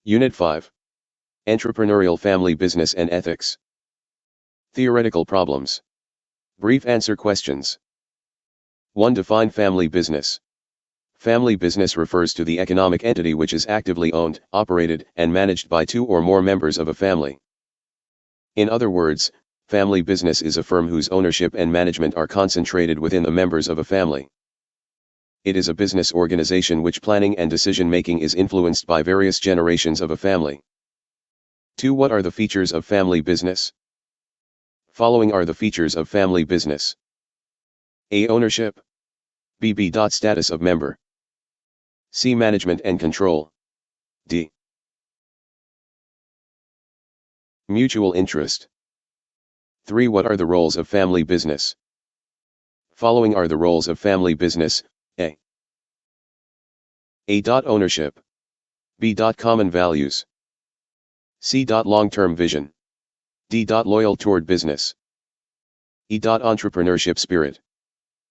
Unit 5. Entrepreneurial Family Business and Ethics. Theoretical problems. Brief answer questions. 1. Define family business. Family business refers to the economic entity which is actively owned, operated, and managed by two or more members of a family. In other words, family business is a firm whose ownership and management are concentrated within the members of a family. It is a business organization which planning and decision-making is influenced by various generations of a family. 2. What are the features of family business? Following are the features of family business. A. Ownership. B. Status of member. C. Management and control. D. Mutual interest. 3. What are the roles of family business? Following are the roles of family business. A. Ownership. B. Common values. C. Long-term vision. D. Loyal toward business. E. Entrepreneurship spirit.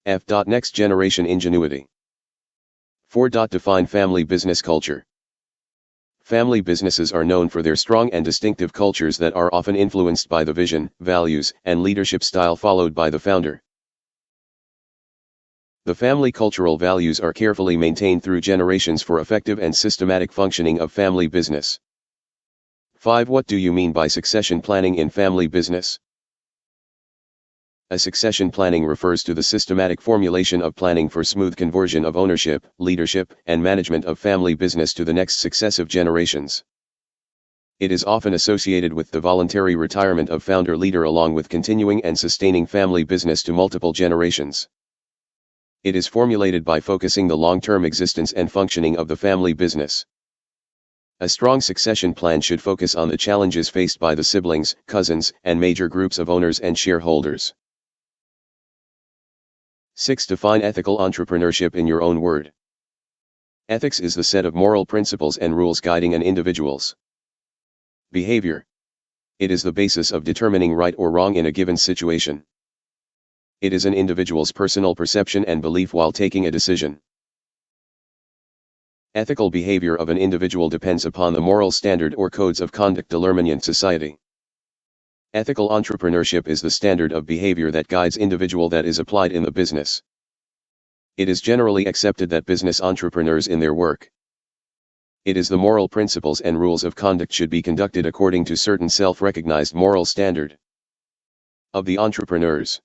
F. Next generation ingenuity. 4. Define family business culture. Family businesses are known for their strong and distinctive cultures that are often influenced by the vision, values, and leadership style followed by the founder. The family cultural values are carefully maintained through generations for effective and systematic functioning of family business. 5. What do you mean by succession planning in family business? A succession planning refers to the systematic formulation of planning for smooth conversion of ownership, leadership, and management of family business to the next successive generations. It is often associated with the voluntary retirement of founder-leader along with continuing and sustaining family business to multiple generations. It is formulated by focusing the long-term existence and functioning of the family business. A strong succession plan should focus on the challenges faced by the siblings, cousins, and major groups of owners and shareholders. 6. Define ethical entrepreneurship in your own word. Ethics is the set of moral principles and rules guiding an individual's behavior. It is the basis of determining right or wrong in a given situation. It is an individual's personal perception and belief while taking a decision. Ethical behavior of an individual depends upon the moral standard or codes of conduct determined in society. Ethical entrepreneurship is the standard of behavior that guides individual that is applied in the business. It is generally accepted that business entrepreneurs in their work. It is the moral principles and rules of conduct should be conducted according to certain self-recognized moral standard of the entrepreneurs.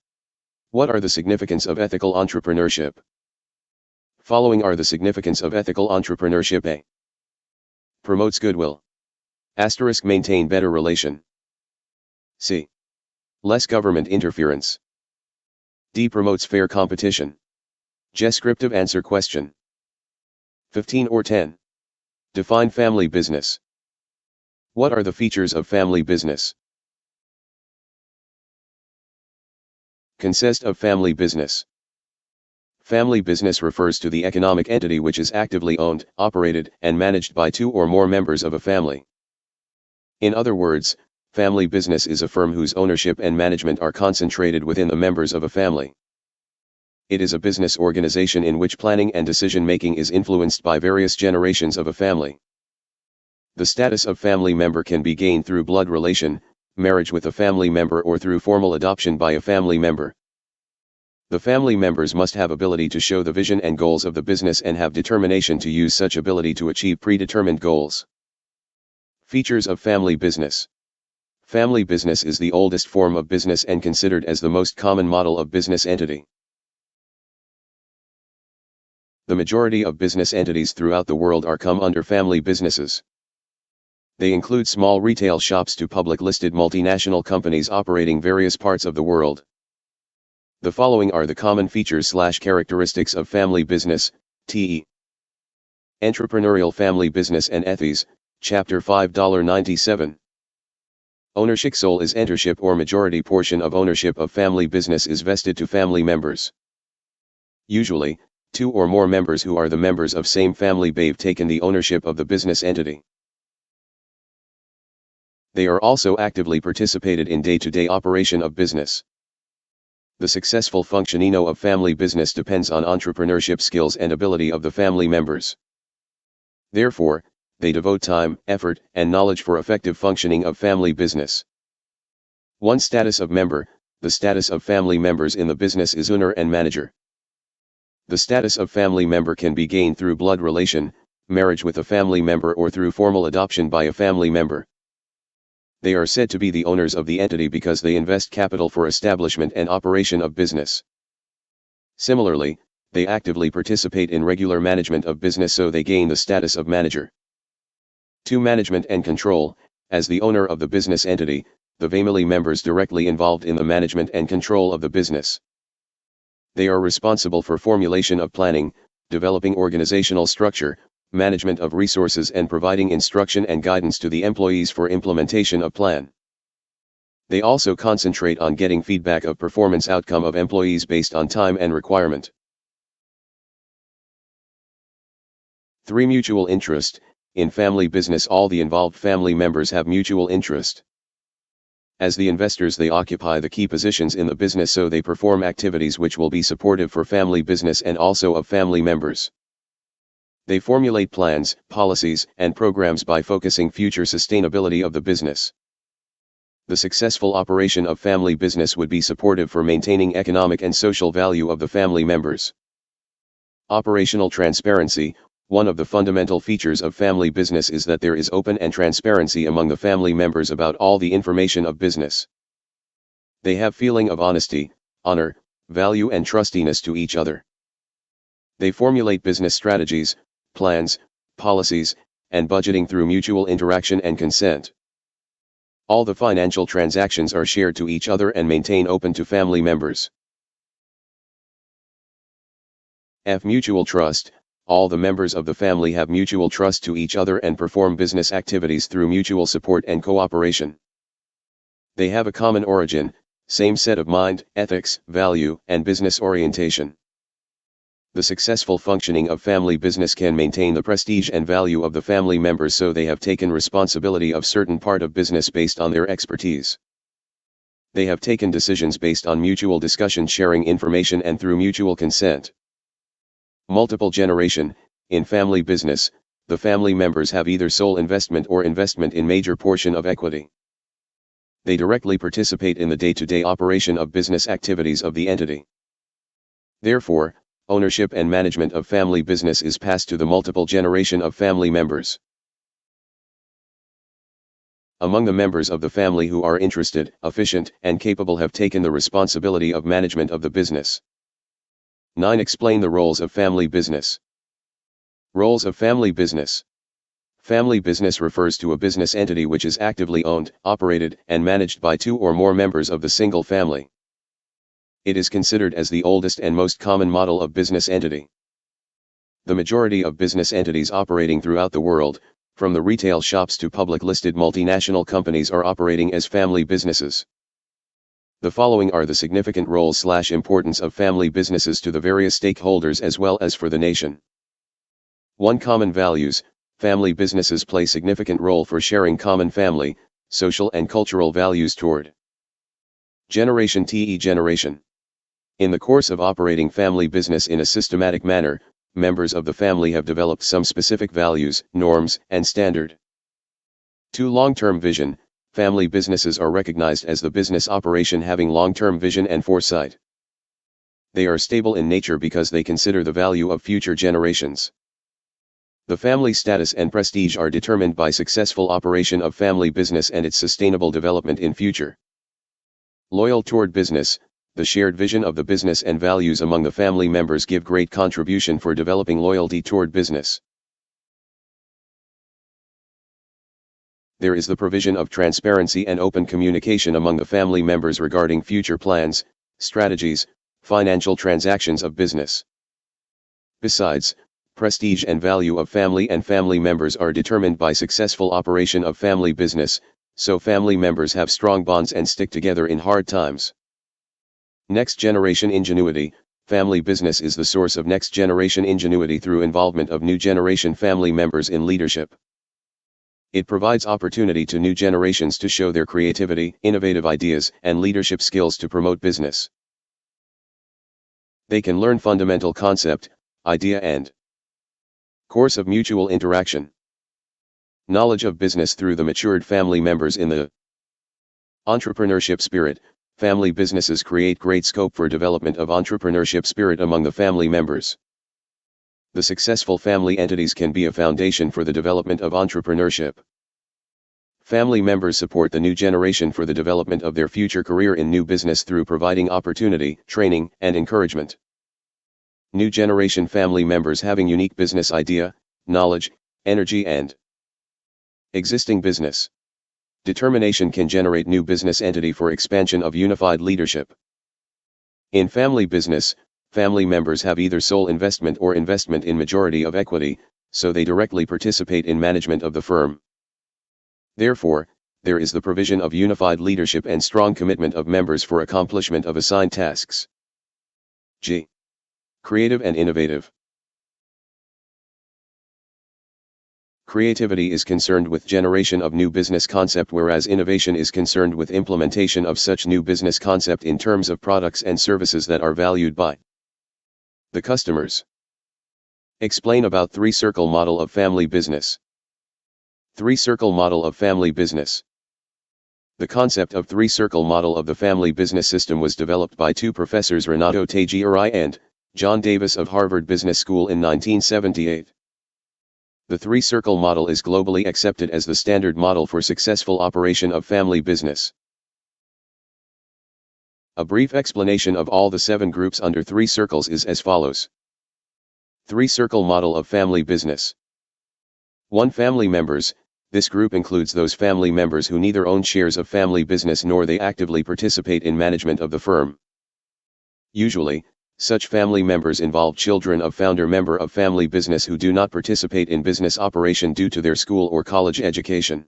What are the significance of ethical entrepreneurship? Following are the significance of ethical entrepreneurship. A. Promotes goodwill. * Maintain better relation. C. Less government interference. D. Promotes fair competition. Descriptive answer question. 15 or 10. Define family business. What are the features of family business? Consist of family business. Family business refers to the economic entity which is actively owned, operated, and managed by two or more members of a family. In other words, family business is a firm whose ownership and management are concentrated within the members of a family. It is a business organization in which planning and decision-making is influenced by various generations of a family. The status of family member can be gained through blood relation, marriage with a family member, or through formal adoption by a family member. The family members must have ability to show the vision and goals of the business and have determination to use such ability to achieve predetermined goals. Features of family business. Family business is the oldest form of business and considered as the most common model of business entity. The majority of business entities throughout the world are come under family businesses. They include small retail shops to public-listed multinational companies operating various parts of the world. The following are the common features/characteristics of family business, t.e. Entrepreneurial Family Business and Ethics, Chapter 5.97. Ownership. Sole is entership or majority portion of ownership of family business is vested to family members. Usually, two or more members who are the members of same family have taken the ownership of the business entity. They are also actively participated in day-to-day operation of business. The successful functioning of family business depends on entrepreneurship skills and ability of the family members. Therefore, they devote time, effort, and knowledge for effective functioning of family business. 1. Status of member. The status of family members in the business is owner and manager. The status of family member can be gained through blood relation, marriage with a family member, or through formal adoption by a family member. They are said to be the owners of the entity because they invest capital for establishment and operation of business. Similarly, they actively participate in regular management of business, so they gain the status of manager. 2. Management and control. As the owner of the business entity, the family members directly involved in the management and control of the business. They are responsible for formulation of planning, developing organizational structure, management of resources, and providing instruction and guidance to the employees for implementation of plan. They also concentrate on getting feedback of performance outcome of employees based on time and requirement. 3. Mutual interest. In family business, all the involved family members have mutual interest. As the investors, they occupy the key positions in the business, so they perform activities which will be supportive for family business and also of family members. They formulate plans, policies, and programs by focusing future sustainability of the business. The successful operation of family business would be supportive for maintaining economic and social value of the family members. Operational transparency. One of the fundamental features of family business is that there is open and transparency among the family members about all the information of business. They have feeling of honesty, honor, value, and trustiness to each other. They formulate business strategies, plans, policies, and budgeting through mutual interaction and consent. All the financial transactions are shared to each other and maintained open to family members. F. Mutual trust. All the members of the family have mutual trust to each other and perform business activities through mutual support and cooperation. They have a common origin, same set of mind, ethics, value, and business orientation. The successful functioning of family business can maintain the prestige and value of the family members, so they have taken responsibility of certain part of business based on their expertise. They have taken decisions based on mutual discussion, sharing information, and through mutual consent. Multiple generation. In family business, the family members have either sole investment or investment in major portion of equity. They directly participate in the day-to-day operation of business activities of the entity. Therefore, ownership and management of family business is passed to the multiple generation of family members. Among the members of the family who are interested, efficient, and capable have taken the responsibility of management of the business. 9. Explain the roles of family business. Roles of family business. Family business refers to a business entity which is actively owned, operated, and managed by 2 or more members of the single family. It is considered as the oldest and most common model of business entity. The majority of business entities operating throughout the world, from the retail shops to public listed multinational companies, are operating as family businesses. The following are the significant roles/importance of family businesses to the various stakeholders as well as for the nation. 1. Common values. Family businesses play significant role for sharing common family, social and cultural values toward generation to generation. In the course of operating family business in a systematic manner, members of the family have developed some specific values, norms, and standard. 2. Long-term vision. Family businesses are recognized as the business operation having long-term vision and foresight. They are stable in nature because they consider the value of future generations. The family status and prestige are determined by successful operation of family business and its sustainable development in future. Loyal toward business. The shared vision of the business and values among the family members give great contribution for developing loyalty toward business. There is the provision of transparency and open communication among the family members regarding future plans, strategies, financial transactions of business. Besides, prestige and value of family and family members are determined by successful operation of family business, so family members have strong bonds and stick together in hard times. Next generation ingenuity. Family business is the source of next generation ingenuity through involvement of new generation family members in leadership. It provides opportunity to new generations to show their creativity, innovative ideas, and leadership skills to promote business. They can learn fundamental concept, idea, and course of mutual interaction. Knowledge of business through the matured family members. In the entrepreneurship spirit, family businesses create great scope for development of entrepreneurship spirit among the family members. The successful family entities can be a foundation for the development of entrepreneurship. Family members support the new generation for the development of their future career in new business through providing opportunity, training, and encouragement. New generation family members having unique business idea, knowledge, energy and existing business determination can generate new business entity for expansion of unified leadership. In family business, family members have either sole investment or investment in majority of equity, so they directly participate in management of the firm. Therefore, there is the provision of unified leadership and strong commitment of members for accomplishment of assigned tasks. G. Creative and innovative. Creativity is concerned with generation of new business concept, whereas innovation is concerned with implementation of such new business concept in terms of products and services that are valued by the customers. Explain about three-circle model of family business. Three-circle model of family business. The concept of three-circle model of the family business system was developed by two professors, Renato Taggiari and John Davis of Harvard Business School in 1978. The three-circle model is globally accepted as the standard model for successful operation of family business. A brief explanation of all the 7 groups under 3 circles is as follows. Three-circle model of family business. 1. Family members. This group includes those family members who neither own shares of family business nor they actively participate in management of the firm. Usually, such family members involve children of founder member of family business who do not participate in business operation due to their school or college education.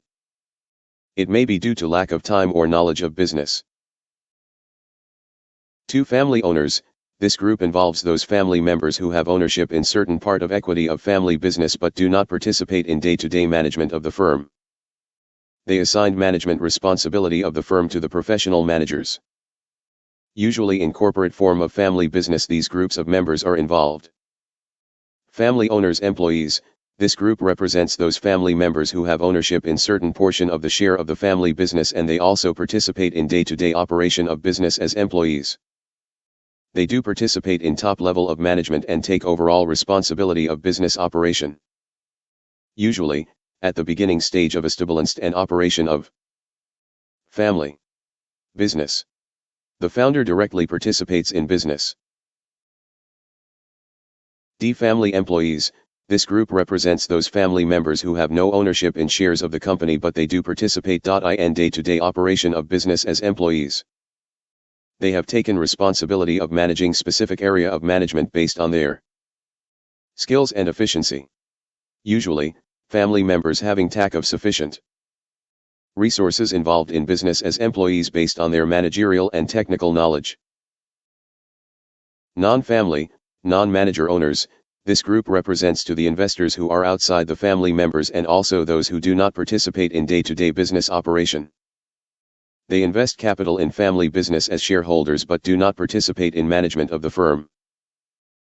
It may be due to lack of time or knowledge of business. 2. Family owners. This group involves those family members who have ownership in certain part of equity of family business but do not participate in day-to-day management of the firm. They assigned management responsibility of the firm to the professional managers. Usually in corporate form of family business, these groups of members are involved. Family owners employees. This group represents those family members who have ownership in certain portion of the share of the family business and they also participate in day-to-day operation of business as employees. They do participate in top level of management and take overall responsibility of business operation. Usually, at the beginning stage of establishment and operation of family business, the founder directly participates in business. D. Family employees. This group represents those family members who have no ownership in shares of the company but they do participate in day-to-day operation of business as employees. They have taken responsibility of managing specific area of management based on their skills and efficiency. Usually, family members having lack of sufficient resources involved in business as employees based on their managerial and technical knowledge. Non-family, non-manager owners. This group represents to the investors who are outside the family members and also those who do not participate in day-to-day business operation. They invest capital in family business as shareholders but do not participate in management of the firm.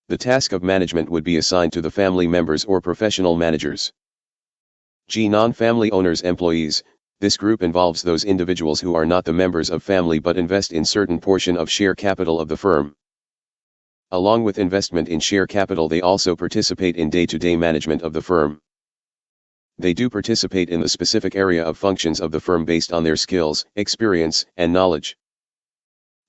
The task of management would be assigned to the family members or professional managers. G. Non-family owners employees. This group involves those individuals who are not the members of family but invest in certain portion of share capital of the firm. Along with investment in share capital, they also participate in day-to-day management of the firm. They do participate in the specific area of functions of the firm based on their skills, experience, and knowledge.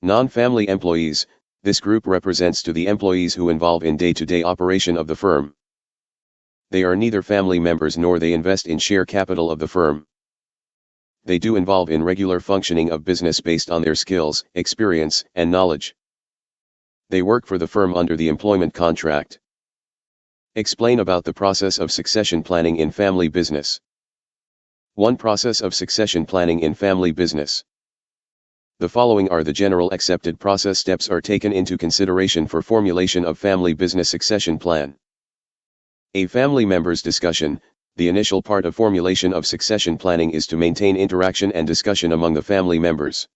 Non-family employees. This group represents to the employees who involve in day-to-day operation of the firm. They are neither family members nor they invest in share capital of the firm. They do involve in regular functioning of business based on their skills, experience, and knowledge. They work for the firm under the employment contract. Explain about the process of succession planning in family business. 1. Process of succession planning in family business. The following are the general accepted process steps are taken into consideration for formulation of family business succession plan. A family members discussion. The initial part of formulation of succession planning is to maintain interaction and discussion among the family members.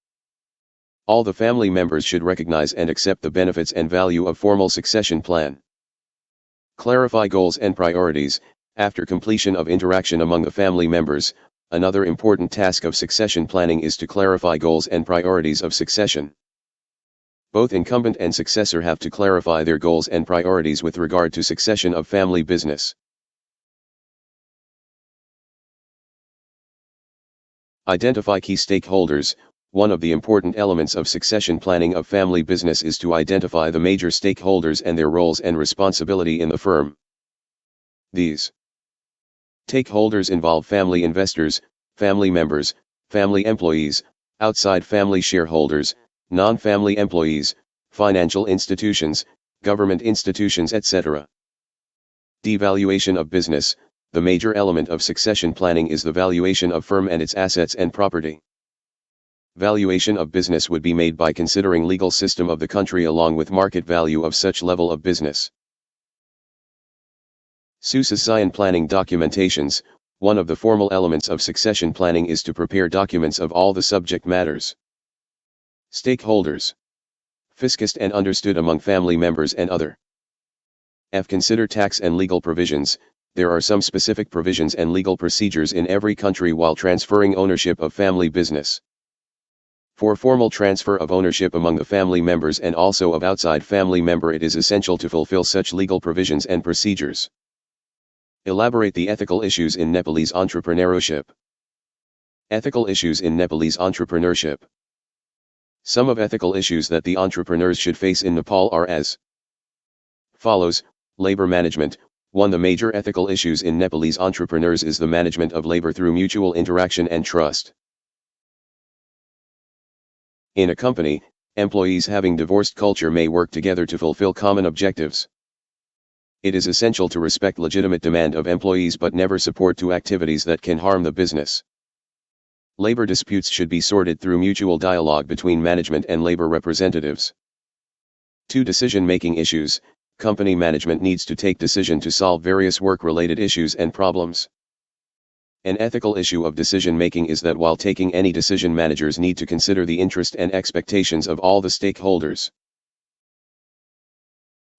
All the family members should recognize and accept the benefits and value of formal succession plan. Clarify goals and priorities. After completion of interaction among the family members, another important task of succession planning is to clarify goals and priorities of succession. Both incumbent and successor have to clarify their goals and priorities with regard to succession of family business. Identify key stakeholders. One of the important elements of succession planning of family business is to identify the major stakeholders and their roles and responsibility in the firm. These stakeholders involve family investors, family members, family employees, outside family shareholders, non-family employees, financial institutions, government institutions, etc. Devaluation of business. The major element of succession planning is the valuation of firm and its assets and property. Valuation of business would be made by considering legal system of the country along with market value of such level of business. Succession planning documentations. One of the formal elements of succession planning is to prepare documents of all the subject matters. Stakeholders. Fiscust and understood among family members and other. Consider tax and legal provisions. There are some specific provisions and legal procedures in every country while transferring ownership of family business. For formal transfer of ownership among the family members and also of outside family member, it is essential to fulfill such legal provisions and procedures. Elaborate the ethical issues in Nepalese entrepreneurship. Ethical issues in Nepalese entrepreneurship. Some of ethical issues that the entrepreneurs should face in Nepal are as follows. Labor management. One of the major ethical issues in Nepalese entrepreneurs is the management of labor through mutual interaction and trust. In a company, employees having divorced culture may work together to fulfill common objectives. It is essential to respect legitimate demand of employees but never support to activities that can harm the business. Labor disputes should be sorted through mutual dialogue between management and labor representatives. 2. Decision-making issues. Company management needs to take decision to solve various work-related issues and problems. An ethical issue of decision-making is that while taking any decision, managers need to consider the interest and expectations of all the stakeholders.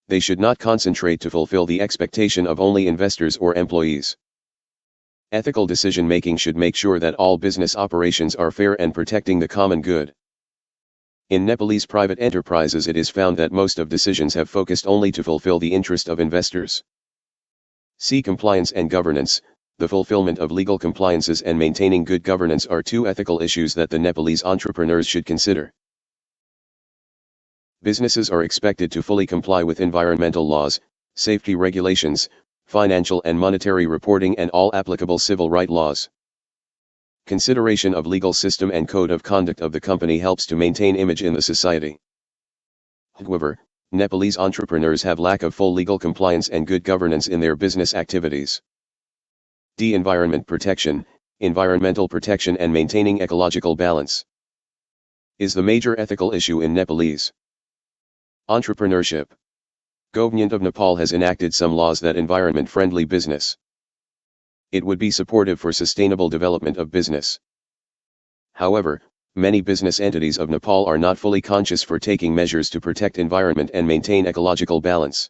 They should not concentrate to fulfill the expectation of only investors or employees. Ethical decision-making should make sure that all business operations are fair and protecting the common good. In Nepalese private enterprises, it is found that most of decisions have focused only to fulfill the interest of investors. C. Compliance and governance. The fulfillment of legal compliances and maintaining good governance are two ethical issues that the Nepalese entrepreneurs should consider. Businesses are expected to fully comply with environmental laws, safety regulations, financial and monetary reporting, and all applicable civil right laws. Consideration of legal system and code of conduct of the company helps to maintain image in the society. However, Nepalese entrepreneurs have lack of full legal compliance and good governance in their business activities. D. Environment protection. Environmental protection and maintaining ecological balance is the major ethical issue in Nepalese entrepreneurship. Government of Nepal has enacted some laws that environment-friendly business. It would be supportive for sustainable development of business. However, many business entities of Nepal are not fully conscious for taking measures to protect environment and maintain ecological balance.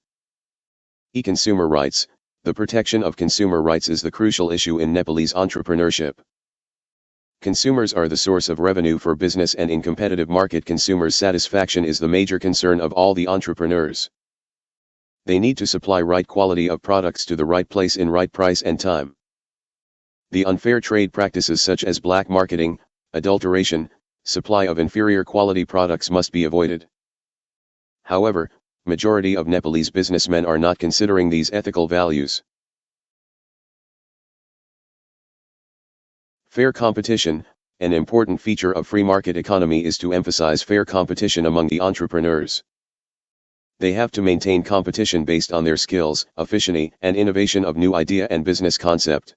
Consumer rights. The protection of consumer rights is the crucial issue in Nepalese entrepreneurship. Consumers are the source of revenue for business, and in competitive market, consumers' satisfaction is the major concern of all the entrepreneurs. They need to supply right quality of products to the right place in right price and time. The unfair trade practices such as black marketing, adulteration, supply of inferior quality products must be avoided. However, majority of Nepalese businessmen are not considering these ethical values. Fair competition. An important feature of free market economy is to emphasize fair competition among the entrepreneurs. They have to maintain competition based on their skills, efficiency, and innovation of new idea and business concept.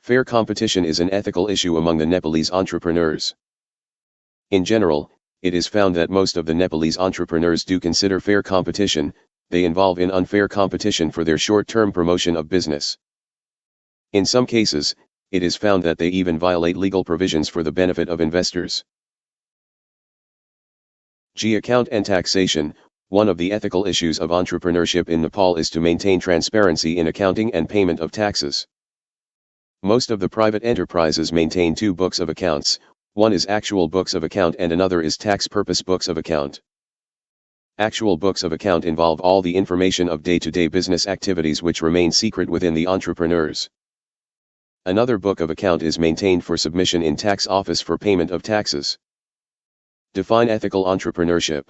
Fair competition is an ethical issue among the Nepalese entrepreneurs. In general, it is found that most of the Nepalese entrepreneurs do consider fair competition. They involve in unfair competition for their short-term promotion of business. In some cases, it is found that they even violate legal provisions for the benefit of investors. G. Account and taxation. One of the ethical issues of entrepreneurship in Nepal is to maintain transparency in accounting and payment of taxes. Most of the private enterprises maintain two books of accounts, one is actual books of account and another is tax purpose books of account. Actual books of account involve all the information of day-to-day business activities which remain secret within the entrepreneurs. Another book of account is maintained for submission in tax office for payment of taxes. Define ethical entrepreneurship.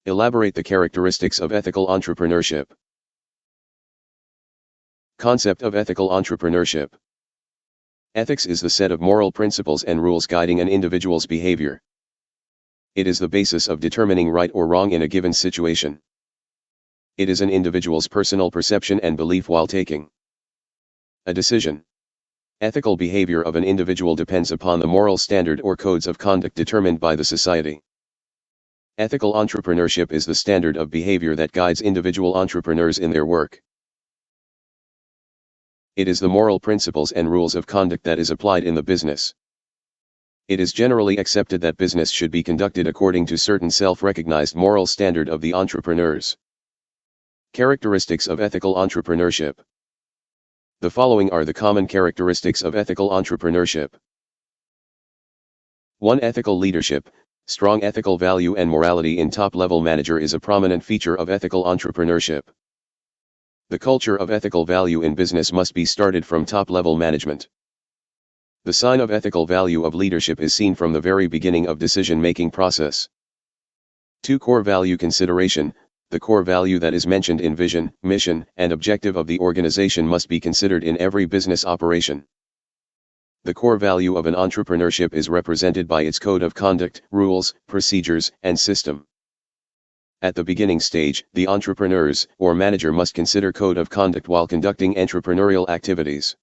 Elaborate the characteristics of ethical entrepreneurship. Concept of ethical entrepreneurship. Ethics is the set of moral principles and rules guiding an individual's behavior. It is the basis of determining right or wrong in a given situation. It is an individual's personal perception and belief while taking a decision. Ethical behavior of an individual depends upon the moral standard or codes of conduct determined by the society. Ethical entrepreneurship is the standard of behavior that guides individual entrepreneurs in their work. It is the moral principles and rules of conduct that is applied in the business. It is generally accepted that business should be conducted according to certain self-recognized moral standard of the entrepreneurs. Characteristics of ethical entrepreneurship. The following are the common characteristics of ethical entrepreneurship. 1. Ethical leadership. Strong ethical value and morality in top-level manager is a prominent feature of ethical entrepreneurship. The culture of ethical value in business must be started from top-level management. The sign of ethical value of leadership is seen from the very beginning of decision-making process. 2. Core value consideration. The core value that is mentioned in vision, mission, and objective of the organization must be considered in every business operation. The core value of an entrepreneurship is represented by its code of conduct, rules, procedures, and system. At the beginning stage, the entrepreneurs or manager must consider code of conduct while conducting entrepreneurial activities.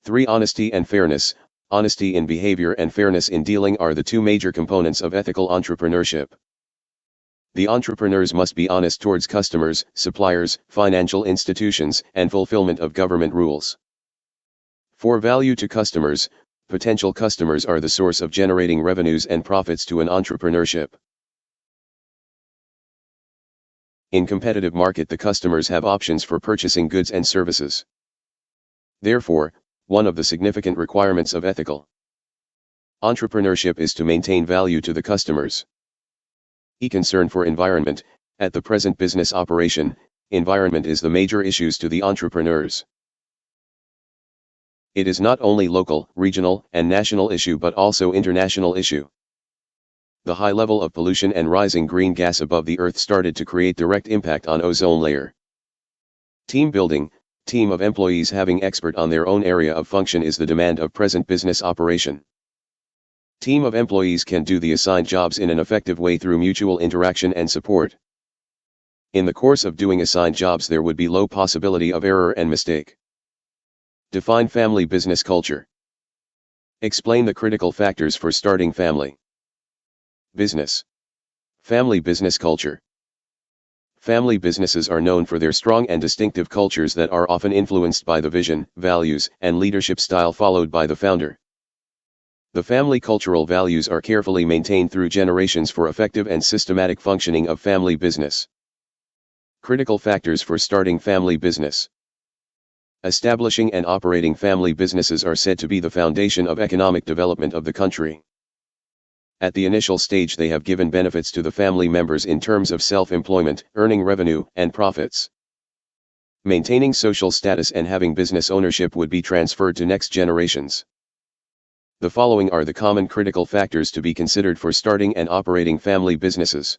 3. Honesty and fairness. Honesty in behavior and fairness in dealing are the two major components of ethical entrepreneurship. The entrepreneurs must be honest towards customers, suppliers, financial institutions, and fulfillment of government rules. 4. Value to customers. Potential customers are the source of generating revenues and profits to an entrepreneurship. In competitive market, the customers have options for purchasing goods and services. Therefore, one of the significant requirements of ethical entrepreneurship is to maintain value to the customers. Concern for environment. At the present business operation, environment is the major issues to the entrepreneurs. It is not only local, regional, and national issue but also international issue. The high level of pollution and rising green gas above the earth started to create direct impact on ozone layer. Team building. Team of employees having expert on their own area of function is the demand of present business operation. Team of employees can do the assigned jobs in an effective way through mutual interaction and support. In the course of doing assigned jobs there would be low possibility of error and mistake. Define family business culture. Explain the critical factors for starting family business. Family business culture. Family businesses are known for their strong and distinctive cultures that are often influenced by the vision, values, and leadership style followed by the founder. The family cultural values are carefully maintained through generations for effective and systematic functioning of family business. Critical factors for starting family business. Establishing and operating family businesses are said to be the foundation of economic development of the country. At the initial stage they have given benefits to the family members in terms of self-employment, earning revenue, and profits. Maintaining social status and having business ownership would be transferred to next generations. The following are the common critical factors to be considered for starting and operating family businesses.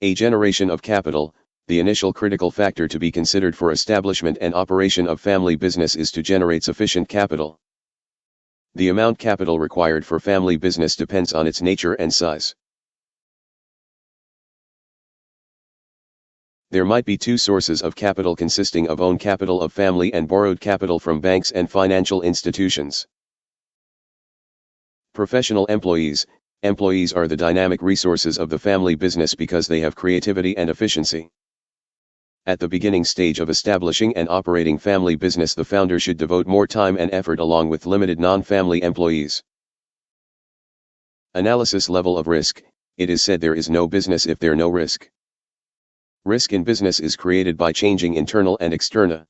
A generation of capital. The initial critical factor to be considered for establishment and operation of family business is to generate sufficient capital. The amount capital required for family business depends on its nature and size. There might be two sources of capital consisting of own capital of family and borrowed capital from banks and financial institutions. Professional employees. Employees are the dynamic resources of the family business because they have creativity and efficiency. At the beginning stage of establishing and operating family business, the founder should devote more time and effort along with limited non-family employees. Analysis level of risk. It is said there is no business if there no risk. Risk in business is created by changing internal and external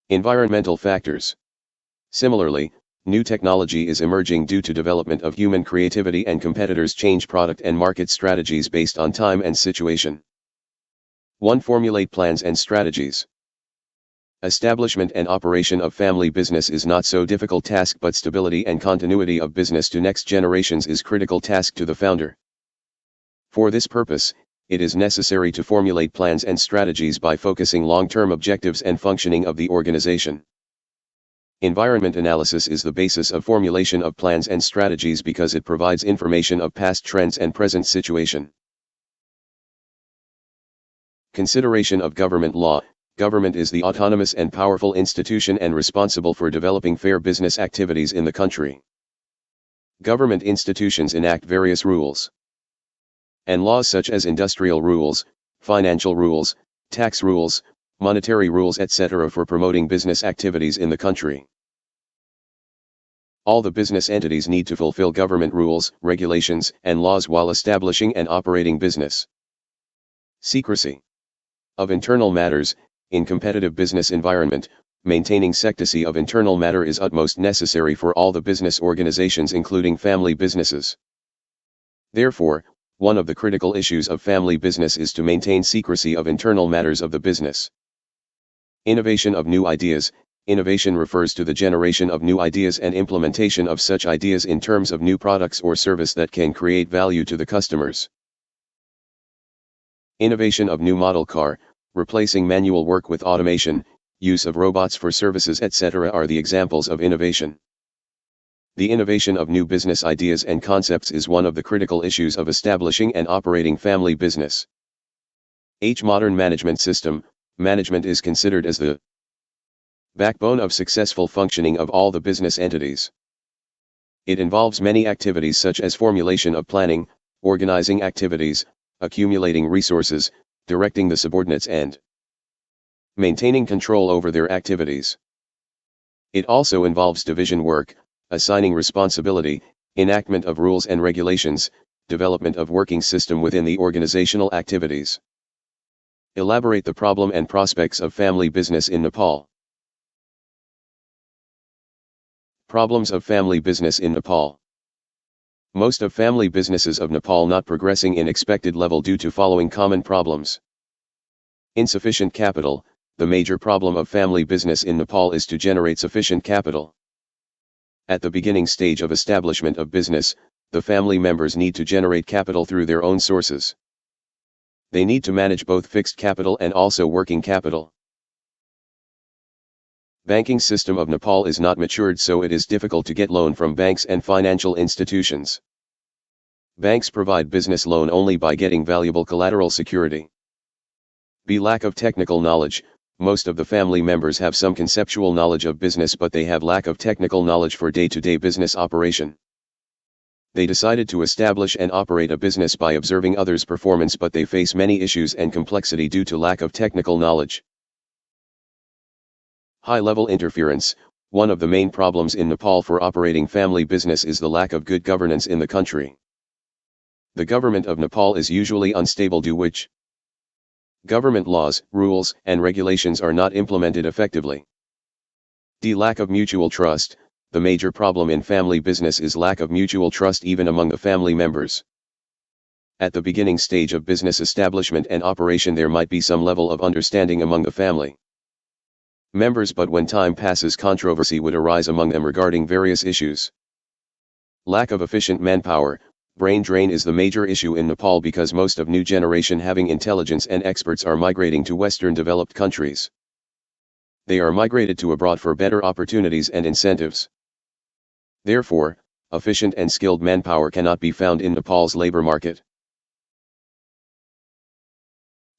environmental factors. Similarly, new technology is emerging due to development of human creativity, and competitors change product and market strategies based on time and situation. 1. Formulate plans and strategies. Establishment and operation of family business is not so difficult task, but stability and continuity of business to next generations is critical task to the founder. For this purpose, it is necessary to formulate plans and strategies by focusing long-term objectives and functioning of the organization. Environment analysis is the basis of formulation of plans and strategies because it provides information of past trends and present situation. Consideration of government law. Government is the autonomous and powerful institution and responsible for developing fair business activities in the country. Government institutions enact various rules and laws such as industrial rules, financial rules, tax rules, monetary rules, etc. for promoting business activities in the country. All the business entities need to fulfill government rules, regulations, and laws while establishing and operating business. Secrecy of internal matters. In competitive business environment, maintaining secrecy of internal matter is utmost necessary for all the business organizations including family businesses. Therefore, one of the critical issues of family business is to maintain secrecy of internal matters of the business. Innovation of new ideas. Innovation refers to the generation of new ideas and implementation of such ideas in terms of new products or service that can create value to the customers. Innovation of new model car. Replacing manual work with automation, use of robots for services, etc. are the examples of innovation. The innovation of new business ideas and concepts is one of the critical issues of establishing and operating family business. Modern management system. Management is considered as the backbone of successful functioning of all the business entities. It involves many activities such as formulation of planning, organizing activities, accumulating resources, directing the subordinates, and maintaining control over their activities. It also involves division work, assigning responsibility, enactment of rules and regulations, development of working system within the organizational activities. Elaborate the problem and prospects of family business in Nepal. Problems of family business in Nepal. Most of family businesses of Nepal not progressing in expected level due to following common problems. Insufficient capital. The major problem of family business in Nepal is to generate sufficient capital. At the beginning stage of establishment of business, the family members need to generate capital through their own sources. They need to manage both fixed capital and also working capital. Banking system of Nepal is not matured, so it is difficult to get loan from banks and financial institutions. Banks provide business loan only by getting valuable collateral security. Lack of technical knowledge. Most of the family members have some conceptual knowledge of business, but they have lack of technical knowledge for day-to-day business operation. They decided to establish and operate a business by observing others' performance, but they face many issues and complexity due to lack of technical knowledge. High-level interference. One of the main problems in Nepal for operating family business is the lack of good governance in the country. The government of Nepal is usually unstable due which government laws, rules, and regulations are not implemented effectively. Lack of mutual trust. The major problem in family business is lack of mutual trust even among the family members. At the beginning stage of business establishment and operation there might be some level of understanding among the family members, but when time passes controversy would arise among them regarding various issues. Lack of efficient manpower. Brain drain is the major issue in Nepal because most of new generation having intelligence and experts are migrating to Western developed countries. They are migrated to abroad for better opportunities and incentives. Therefore, efficient and skilled manpower cannot be found in Nepal's labor market.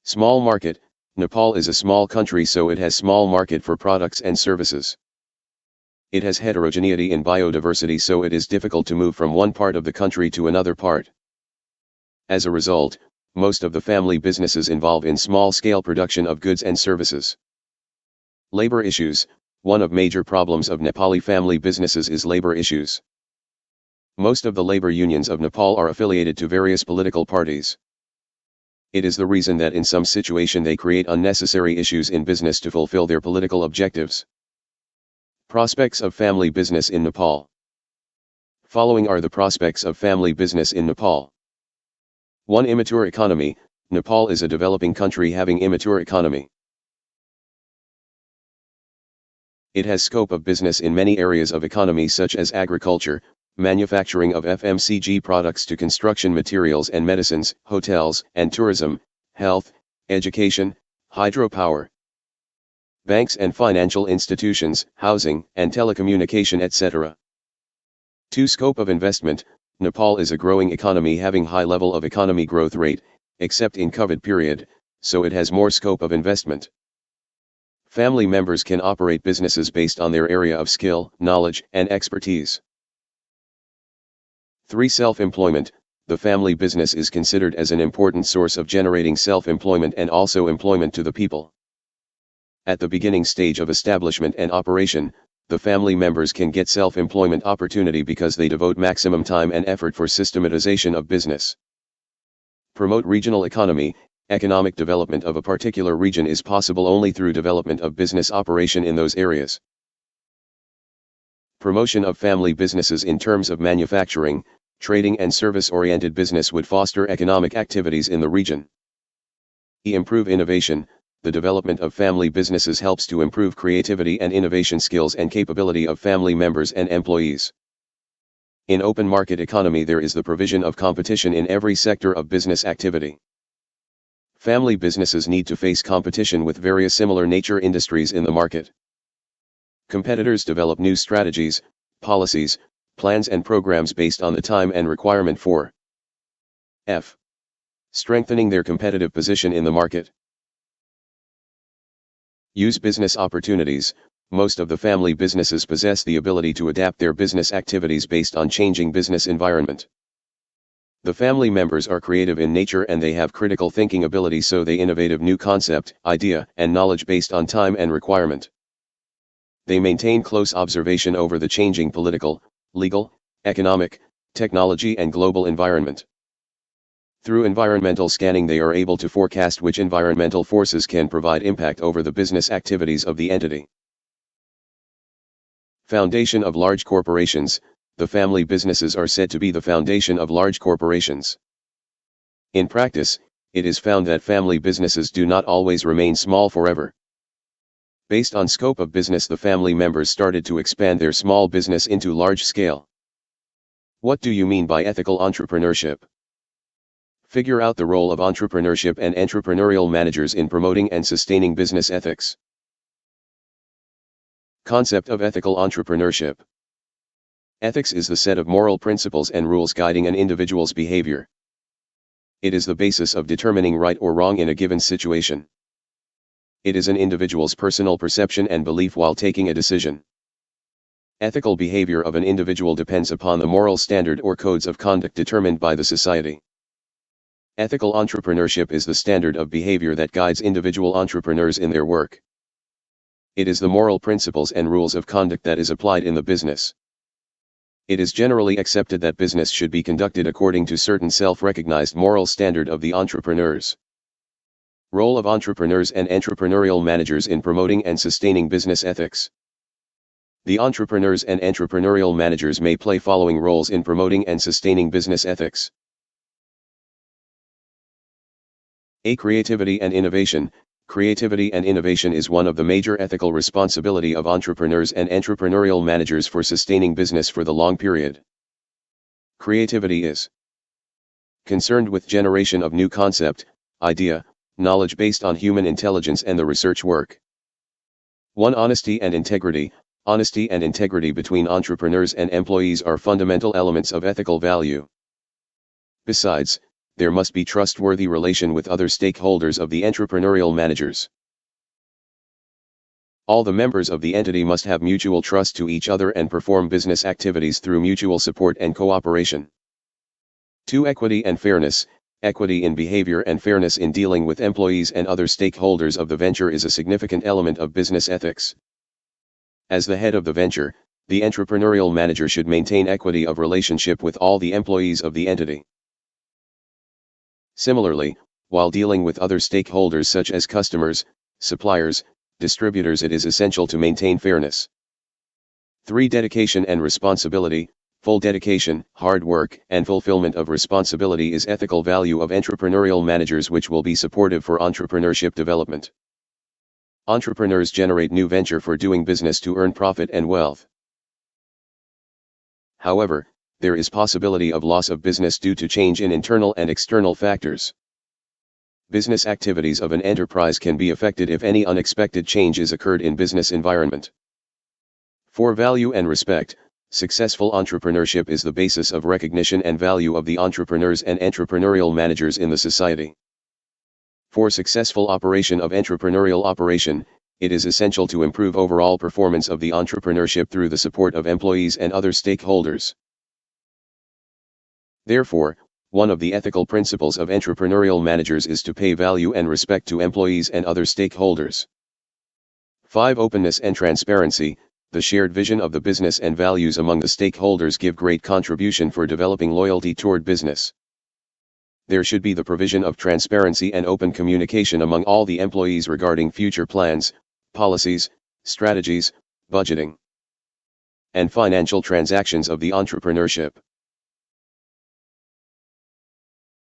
Small market. Nepal is a small country, so it has small market for products and services. It has heterogeneity in biodiversity, so it is difficult to move from one part of the country to another part. As a result, most of the family businesses involve in small-scale production of goods and services. Labor issues. One of major problems of Nepali family businesses is labor issues. Most of the labor unions of Nepal are affiliated to various political parties. It is the reason that in some situation they create unnecessary issues in business to fulfill their political objectives. Prospects of family business in Nepal. Following are the prospects of family business in Nepal. 1. Immature economy. Nepal is a developing country having immature economy. It has scope of business in many areas of economy such as agriculture, manufacturing of FMCG products to construction materials and medicines, hotels and tourism, health, education, hydropower, banks and financial institutions, housing and telecommunication, etc. 2. Scope of investment. Nepal is a growing economy having high level of economy growth rate, except in COVID period, so it has more scope of investment. Family members can operate businesses based on their area of skill, knowledge, and expertise. 3. Self-employment. The family business is considered as an important source of generating self-employment and also employment to the people. At the beginning stage of establishment and operation, the family members can get self-employment opportunity because they devote maximum time and effort for systematization of business. Promote regional economy. Economic development of a particular region is possible only through development of business operation in those areas. Promotion of family businesses in terms of manufacturing, trading and service-oriented business would foster economic activities in the region. Improve innovation. The development of family businesses helps to improve creativity and innovation skills and capability of family members and employees. In open market economy there is the provision of competition in every sector of business activity. Family businesses need to face competition with various similar nature industries in the market. Competitors develop new strategies, policies, plans and programs based on the time and requirement for f. Strengthening their competitive position in the market. Use business opportunities. Most of the family businesses possess the ability to adapt their business activities based on changing business environment. The family members are creative in nature and they have critical thinking ability, so they innovative new concept, idea, and knowledge based on time and requirement. They maintain close observation over the changing political, legal, economic, technology and global environment. Through environmental scanning they are able to forecast which environmental forces can provide impact over the business activities of the entity. Foundation of large corporations. The family businesses are said to be the foundation of large corporations. In practice, it is found that family businesses do not always remain small forever. Based on scope of business, the family members started to expand their small business into large scale. What do you mean by ethical entrepreneurship? Figure out the role of entrepreneurship and entrepreneurial managers in promoting and sustaining business ethics. Concept of ethical entrepreneurship. Ethics is the set of moral principles and rules guiding an individual's behavior. It is the basis of determining right or wrong in a given situation. It is an individual's personal perception and belief while taking a decision. Ethical behavior of an individual depends upon the moral standard or codes of conduct determined by the society. Ethical entrepreneurship is the standard of behavior that guides individual entrepreneurs in their work. It is the moral principles and rules of conduct that is applied in the business. It is generally accepted that business should be conducted according to certain self-recognized moral standard of the entrepreneurs. Role of entrepreneurs and entrepreneurial managers in promoting and sustaining business ethics. The entrepreneurs and entrepreneurial managers may play following roles in promoting and sustaining business ethics. Creativity and innovation. Creativity and innovation is one of the major ethical responsibility of entrepreneurs and entrepreneurial managers for sustaining business for the long period. Creativity is concerned with generation of new concept, idea, knowledge based on human intelligence and the research work. 1. Honesty and integrity. Honesty and integrity between entrepreneurs and employees are fundamental elements of ethical value. Besides, there must be trustworthy relation with other stakeholders of the entrepreneurial managers. All the members of the entity must have mutual trust to each other and perform business activities through mutual support and cooperation. 2. Equity and fairness. Equity in behavior and fairness in dealing with employees and other stakeholders of the venture is a significant element of business ethics. As the head of the venture, The entrepreneurial manager should maintain equity of relationship with all the employees of the entity. Similarly, while dealing with other stakeholders such as customers, suppliers, distributors, it is essential to maintain fairness. 3. Dedication and responsibility. Full dedication, hard work, and fulfillment of responsibility is ethical value of entrepreneurial managers which will be supportive for entrepreneurship development. Entrepreneurs generate new venture for doing business to earn profit and wealth. However, there is possibility of loss of business due to change in internal and external factors. Business activities of an enterprise can be affected if any unexpected change is occurred in business environment. For value and respect, successful entrepreneurship is the basis of recognition and value of the entrepreneurs and entrepreneurial managers in the society. For successful operation of entrepreneurial operation, it is essential to improve overall performance of the entrepreneurship through the support of employees and other stakeholders. Therefore, one of the ethical principles of entrepreneurial managers is to pay value and respect to employees and other stakeholders. 5. Openness and transparency. The shared vision of the business and values among the stakeholders give great contribution for developing loyalty toward business. There should be the provision of transparency and open communication among all the employees regarding future plans, policies, strategies, budgeting, and financial transactions of the entrepreneurship.